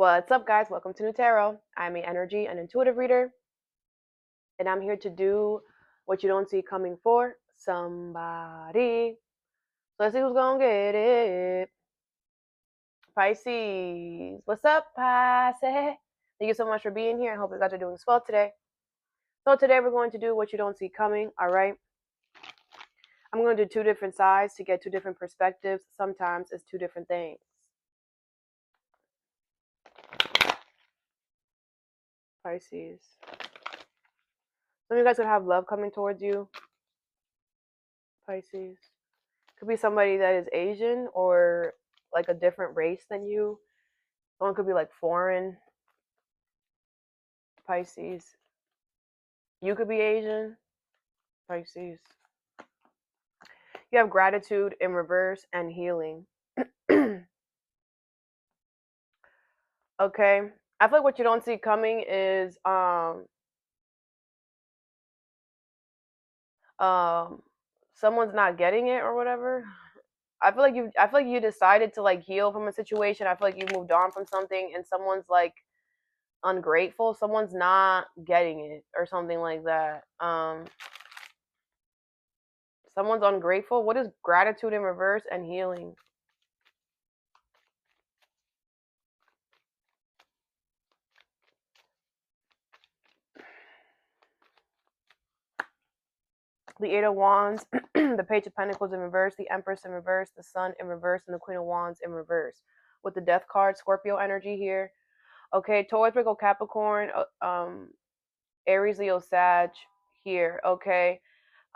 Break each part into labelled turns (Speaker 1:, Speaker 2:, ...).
Speaker 1: What's up, guys? Welcome to Nutarot. I'm an energy and intuitive reader, and I'm here to do what you don't see coming for somebody. So let's see who's gonna get it. Pisces. What's up, Pisces? Thank you so much for being here. I hope you guys are doing well today. So today we're going to do what you don't see coming, all right? I'm going to do two different sides to get two different perspectives. Sometimes it's two different things. Pisces. Some of you guys could have love coming towards you. Pisces. Could be somebody that is Asian or like a different race than you. Someone could be like foreign. Pisces. You could be Asian. Pisces. You have gratitude in reverse and healing. Okay. I feel like what you don't see coming is someone's not getting it or whatever. I feel like you decided to like heal from a situation. I feel like you moved on from something and someone's like ungrateful. Someone's not getting it or something like that. Someone's ungrateful. What is gratitude in reverse and healing? The Eight of Wands, the Page of Pentacles in reverse, the Empress in reverse, the Sun in reverse, and the Queen of Wands in reverse. With the Death card, Scorpio energy here. Okay, Taurus, Virgo, Capricorn, Aries, Leo, Sag here. Okay.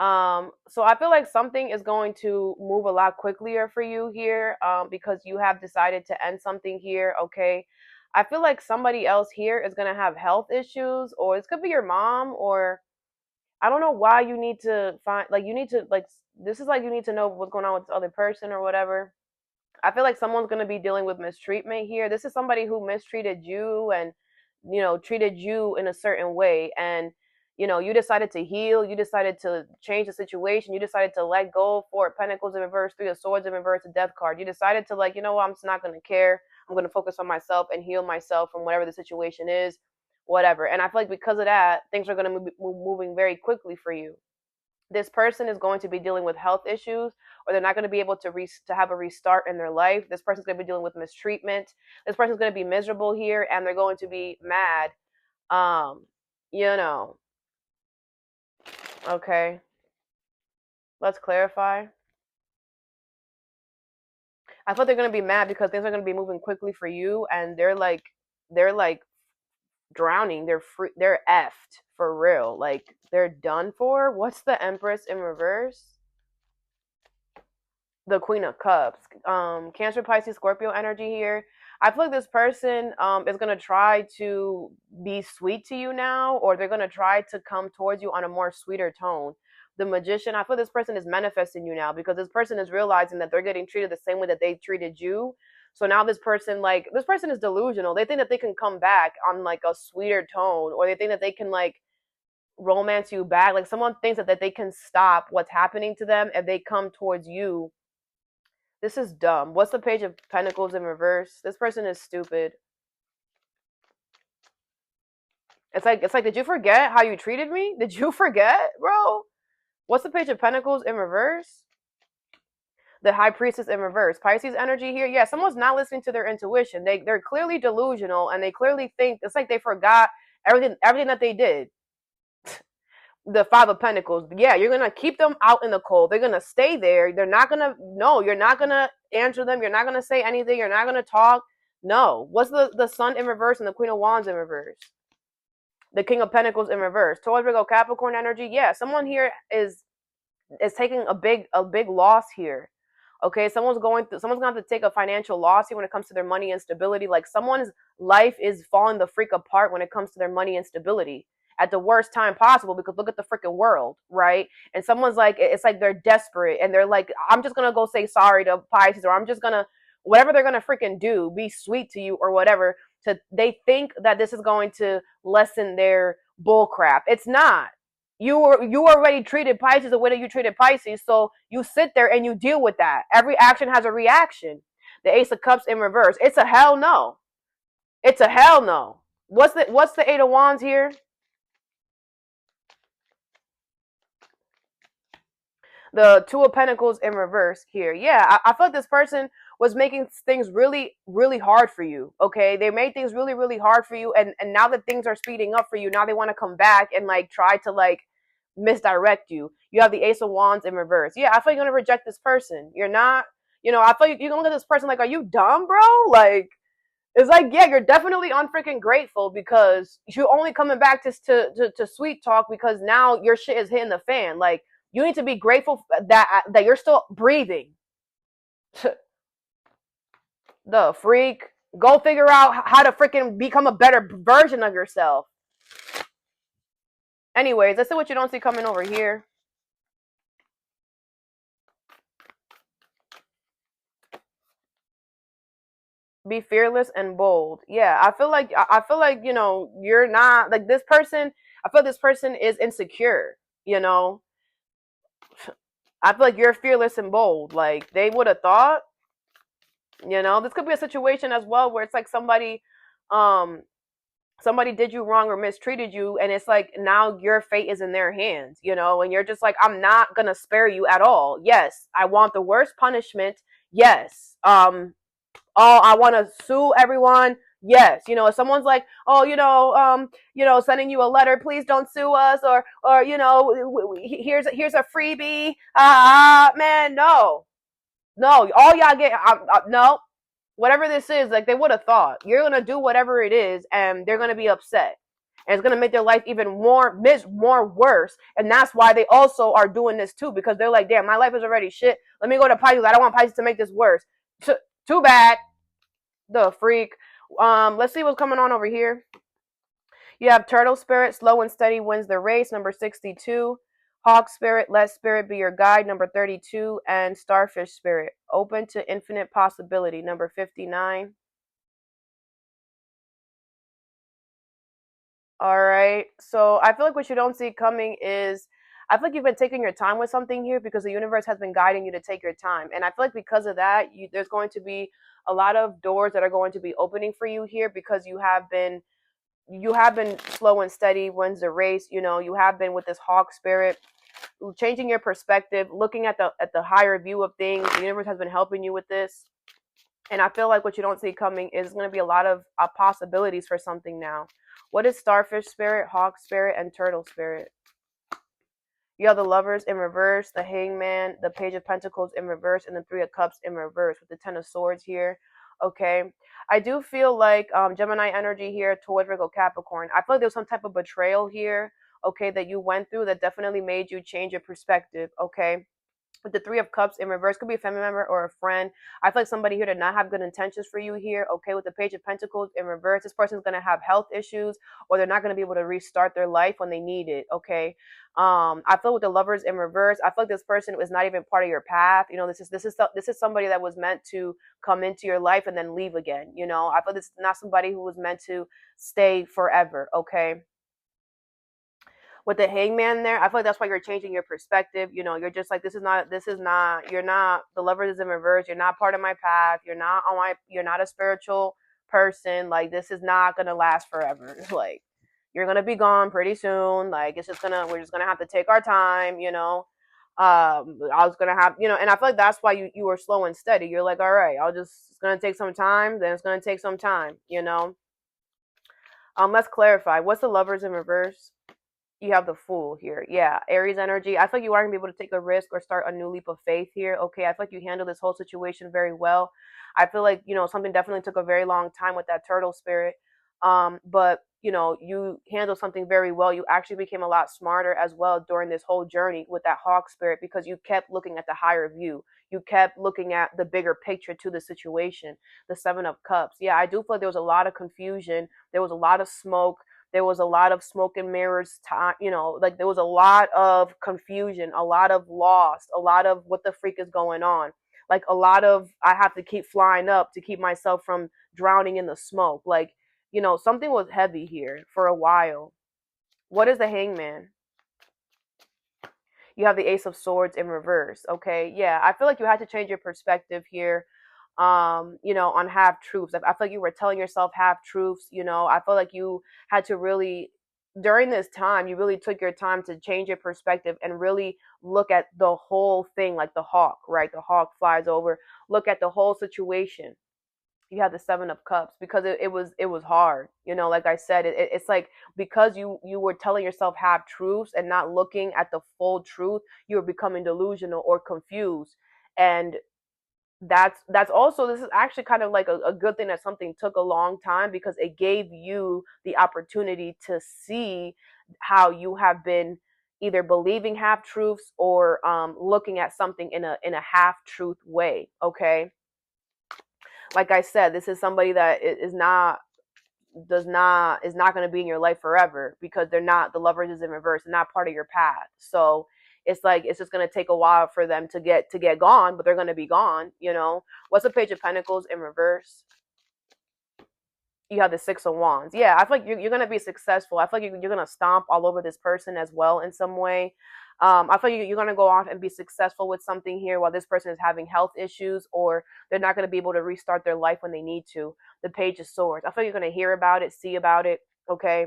Speaker 1: So I feel like something is going to move a lot quicker for you here, because you have decided to end something here. Okay. I feel like somebody else here is going to have health issues, or this could be your mom, or I don't know why you need to find, like, you need to, like, this is like you need to know what's going on with this other person or whatever. I feel like someone's going to be dealing with mistreatment here. This is somebody who mistreated you and, treated you in a certain way. And, you decided to heal. You decided to change the situation. You decided to let go. Four of Pentacles in reverse, Three of Swords in reverse, a Death card. You decided to, like, I'm just not going to care. I'm going to focus on myself and heal myself from whatever the situation is, whatever. And I feel like because of that, things are going to be moving very quickly for you. This person is going to be dealing with health issues, or they're not going to be able to have a restart in their life. This person's going to be dealing with mistreatment. This person's going to be miserable here, and they're going to be mad. You know. Okay. Let's clarify. I thought they're going to be mad because things are going to be moving quickly for you, and they're like drowning. They're effed for real. Like, they're done for. What's the Empress in reverse? The Queen of Cups. Cancer, Pisces, Scorpio energy here. I feel like this person is going to try to be sweet to you now, or they're going to try to come towards you on a more sweeter tone. The Magician, I feel this person is manifesting you now, because this person is realizing that they're getting treated the same way that they treated you. So now this person is delusional. They think that they can come back on like a sweeter tone, or they think that they can like romance you back. Like, someone thinks that they can stop what's happening to them if they come towards you. This is dumb. What's the Page of Pentacles in reverse? This person is stupid. It's like, did you forget how you treated me? Did you forget, bro? What's the Page of Pentacles in reverse? The High Priestess in reverse. Pisces energy here. Yeah, someone's not listening to their intuition. They're clearly delusional, and they clearly think it's like they forgot everything that they did. The Five of Pentacles. Yeah, you're gonna keep them out in the cold. They're gonna stay there. You're not gonna answer them. You're not gonna say anything. You're not gonna talk. No. What's the Sun in reverse and the Queen of Wands in reverse? The King of Pentacles in reverse. Taurus, Virgo, Capricorn energy. Yeah, someone here is taking a big loss here. Okay, someone's gonna have to take a financial loss here when it comes to their money and stability. Like, someone's life is falling the freak apart when it comes to their money and stability at the worst time possible, because look at the freaking world, right? And someone's like, it's like they're desperate and they're like, I'm just gonna go say sorry to Pisces, or I'm just gonna, whatever they're gonna freaking do, be sweet to you or whatever. They think that this is going to lessen their bull crap. It's not. You already treated Pisces the way that you treated Pisces, so you sit there and you deal with that. Every action has a reaction. The Ace of Cups in reverse. It's a hell no. It's a hell no. What's the Eight of Wands here? The Two of Pentacles in reverse here. Yeah, I feel like this person was making things really, really hard for you. Okay, they made things really, really hard for you, and now that things are speeding up for you, now they want to come back and like try to like misdirect you. You have the Ace of Wands in reverse. Yeah, I feel like you're gonna reject this person. You're not. You know, I feel like you're gonna look at this person like, are you dumb, bro? Like, it's like, yeah, you're definitely unfreaking grateful because you're only coming back to sweet talk because now your shit is hitting the fan. Like, you need to be grateful that you're still breathing. The freak. Go figure out how to freaking become a better version of yourself. Anyways, let's see what you don't see coming over here. Be fearless and bold. Yeah, I feel like you know you're not like this person. I feel this person is insecure. You know, I feel like you're fearless and bold. Like they would have thought. You know, this could be a situation as well where it's like um, somebody did you wrong or mistreated you, and it's like now your fate is in their hands. You know, and you're just like, I'm not gonna spare you at all. Yes, I want the worst punishment. Yes, oh, I want to sue everyone. Yes, you know, if someone's like, oh, sending you a letter, please don't sue us, or here's a freebie. Man, no, no, all y'all get, no, whatever this is, like they would have thought you're gonna do whatever it is, and they're gonna be upset, and it's gonna make their life even more worse, and that's why they also are doing this too, because they're like, damn, my life is already shit. Let me go to Pisces. I don't want Pisces to make this worse. Too bad. The freak. Let's see what's coming on over here. You have Turtle Spirit, slow and steady wins the race, number 62. Hawk Spirit, let Spirit be your guide, number 32. And Starfish Spirit, open to infinite possibility, number 59. All right. So I feel like what you don't see coming is I feel like you've been taking your time with something here because the universe has been guiding you to take your time. And I feel like because of that, there's going to be a lot of doors that are going to be opening for you here because you have been slow and steady wins the race. You know, you have been with this hawk spirit, changing your perspective, looking at the higher view of things. The universe has been helping you with this. And I feel like what you don't see coming is going to be a lot of possibilities for something now. What is starfish spirit, hawk spirit, and turtle spirit? You have the lovers in reverse, the hangman, the page of pentacles in reverse, and the three of cups in reverse with the 10 of swords here. Okay. I do feel like Gemini energy here towards Virgo Capricorn. I feel like there's some type of betrayal here, okay, that you went through that definitely made you change your perspective, okay? With the three of cups in reverse, could be a family member or a friend. I feel like somebody here did not have good intentions for you here. Okay, with the page of pentacles in reverse, this person's going to have health issues, or they're not going to be able to restart their life when they need it. Okay. I feel with the lovers in reverse, I feel like this person was not even part of your path. You know, this is somebody that was meant to come into your life and then leave again. You know, I feel this is not somebody who was meant to stay forever. Okay. With the hangman there, I feel like that's why you're changing your perspective. You know, you're just like, you're not, the lovers is in reverse. You're not part of my path. You're not a spiritual person. Like, this is not going to last forever. Like, you're going to be gone pretty soon. Like, we're just going to have to take our time, you know. I was going to have, you know, and I feel like that's why you were slow and steady. You're like, all right, it's going to take some time. Then it's going to take some time, you know. Let's clarify. What's the lovers in reverse? You have the fool here. Yeah, Aries energy. I feel like you aren't going to be able to take a risk or start a new leap of faith here. Okay, I feel like you handle this whole situation very well. I feel like, you know, something definitely took a very long time with that turtle spirit. But, you know, you handled something very well. You actually became a lot smarter as well during this whole journey with that hawk spirit because you kept looking at the higher view. You kept looking at the bigger picture to the situation. The Seven of Cups. Yeah, I do feel like there was a lot of confusion. There was a lot of smoke. There was a lot of smoke and mirrors time, you know, like there was a lot of confusion, a lot of lost, a lot of what the freak is going on. Like a lot of I have to keep flying up to keep myself from drowning in the smoke. Like, you know, something was heavy here for a while. What is the hangman? You have the ace of swords in reverse. Okay. Yeah. I feel like you had to change your perspective here. on half truths. I feel like you were telling yourself half truths. I feel like you had to really, during this time, you really took your time to change your perspective and really look at the whole thing, like the hawk, right? The hawk flies over. Look at the whole situation. You had the 7 of Cups because it was hard. Like I said, it's like, because you were telling yourself half truths and not looking at the full truth, you were becoming delusional or confused. And that's also, this is actually kind of like a good thing that something took a long time, because it gave you the opportunity to see how you have been either believing half truths or looking at something in a half truth way. Okay, like I said, this is somebody that is not going to be in your life forever, because they're not, the lovers is in reverse, they're not part of your path. So it's like, it's just going to take a while for them to get gone, but they're going to be gone. What's the Page of Pentacles in reverse? You have the 6 of Wands. Yeah, I feel like you're going to be successful. I feel like you're going to stomp all over this person as well in some way. I feel like you're going to go off and be successful with something here, while this person is having health issues, or they're not going to be able to restart their life when they need to. The Page of Swords. I feel like you're going to hear about it, see about it. Okay.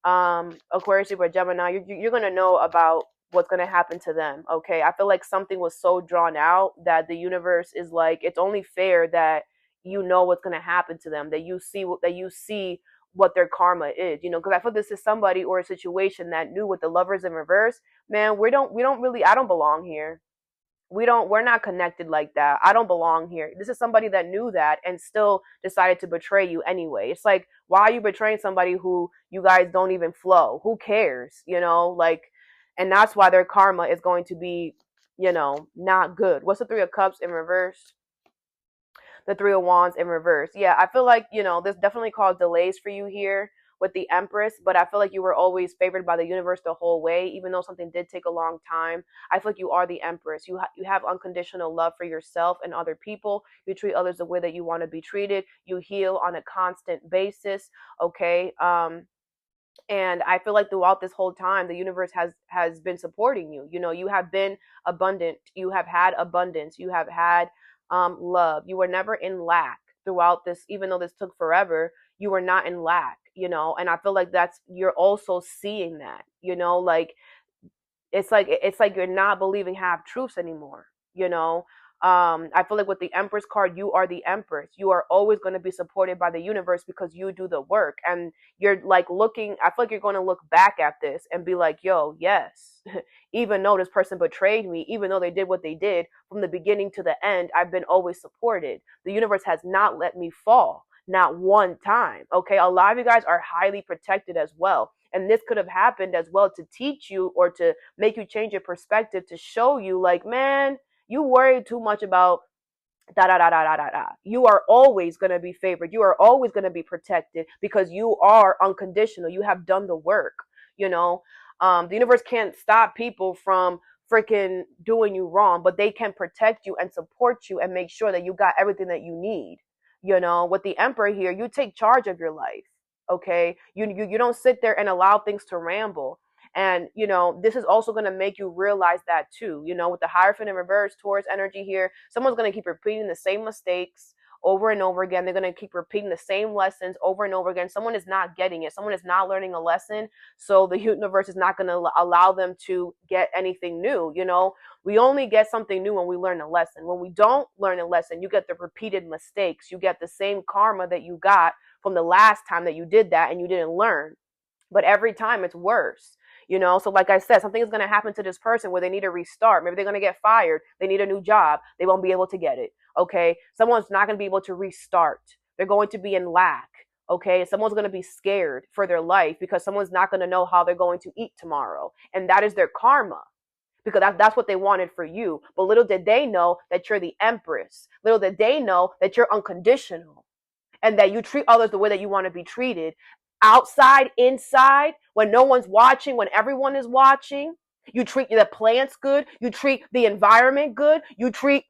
Speaker 1: Aquarius, Libra, Gemini, you're going to know about what's going to happen to them. Okay. I feel like something was so drawn out that the universe is like, it's only fair that you know what's going to happen to them, that you see what their karma is, because I feel this is somebody or a situation that knew, with the lovers in reverse, man, we don't really, I don't belong here. We're not connected like that. I don't belong here. This is somebody that knew that and still decided to betray you anyway. It's like, why are you betraying somebody who you guys don't even flow? Who cares? Like, and that's why their karma is going to be, not good. What's the 3 of Cups in reverse? The 3 of Wands in reverse. Yeah, I feel like, this definitely caused delays for you here with the Empress, but I feel like you were always favored by the universe the whole way, even though something did take a long time. I feel like you are the Empress. You have unconditional love for yourself and other people. You treat others the way that you want to be treated. You heal on a constant basis. Okay. And I feel like throughout this whole time, the universe has been supporting you. You have been abundant. You have had abundance. You have had love. You were never in lack throughout this, even though this took forever. You were not in lack. And I feel like you're also seeing that. Like, it's like you're not believing half truths anymore. I feel like with the Empress card, you are the Empress. You are always going to be supported by the universe because you do the work. And you're like looking, I feel like you're going to look back at this and be like, yo, yes, even though this person betrayed me, even though they did what they did, from the beginning to the end, I've been always supported. The universe has not let me fall, not one time. Okay, a lot of you guys are highly protected as well. And this could have happened as well to teach you or to make you change your perspective, to show you like, man, you worry too much about da da da da da da da. You are always going to be favored. You are always going to be protected because you are unconditional. You have done the work. The universe can't stop people from freaking doing you wrong, but they can protect you and support you and make sure that you got everything that you need. With the Emperor here, you take charge of your life. Okay, you don't sit there and allow things to ramble. And this is also going to make you realize that too. With the Hierophant in reverse, Taurus energy here, someone's going to keep repeating the same mistakes over and over again. They're going to keep repeating the same lessons over and over again. Someone is not getting it. Someone is not learning a lesson. So the universe is not going to allow them to get anything new. We only get something new when we learn a lesson. When we don't learn a lesson, you get the repeated mistakes. You get the same karma that you got from the last time that you did that and you didn't learn. But every time it's worse. So like I said, something is going to happen to this person where they need a restart. Maybe they're going to get fired. They need a new job. They won't be able to get it. Okay. Someone's not going to be able to restart. They're going to be in lack. Okay. Someone's going to be scared for their life because someone's not going to know how they're going to eat tomorrow. And that is their karma, because that's what they wanted for you. But little did they know that you're the Empress. Little did they know that you're unconditional and that you treat others the way that you want to be treated. Outside, inside, when no one's watching, when everyone is watching, you treat the plants good, you treat the environment good, you treat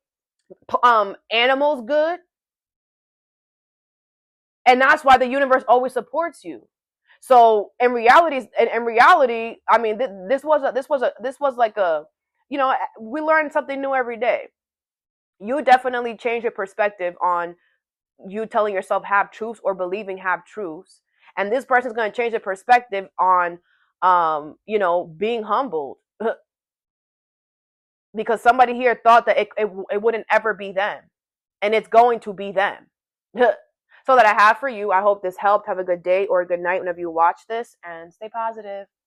Speaker 1: animals good, and that's why the universe always supports you. So in reality, I mean, this was like a, we learn something new every day. You definitely change your perspective on you telling yourself half truths or believing half truths. And this person's going to change the perspective on, being humbled. Because somebody here thought that it wouldn't ever be them. And it's going to be them. So that I have for you. I hope this helped. Have a good day or a good night whenever you watch this, and stay positive.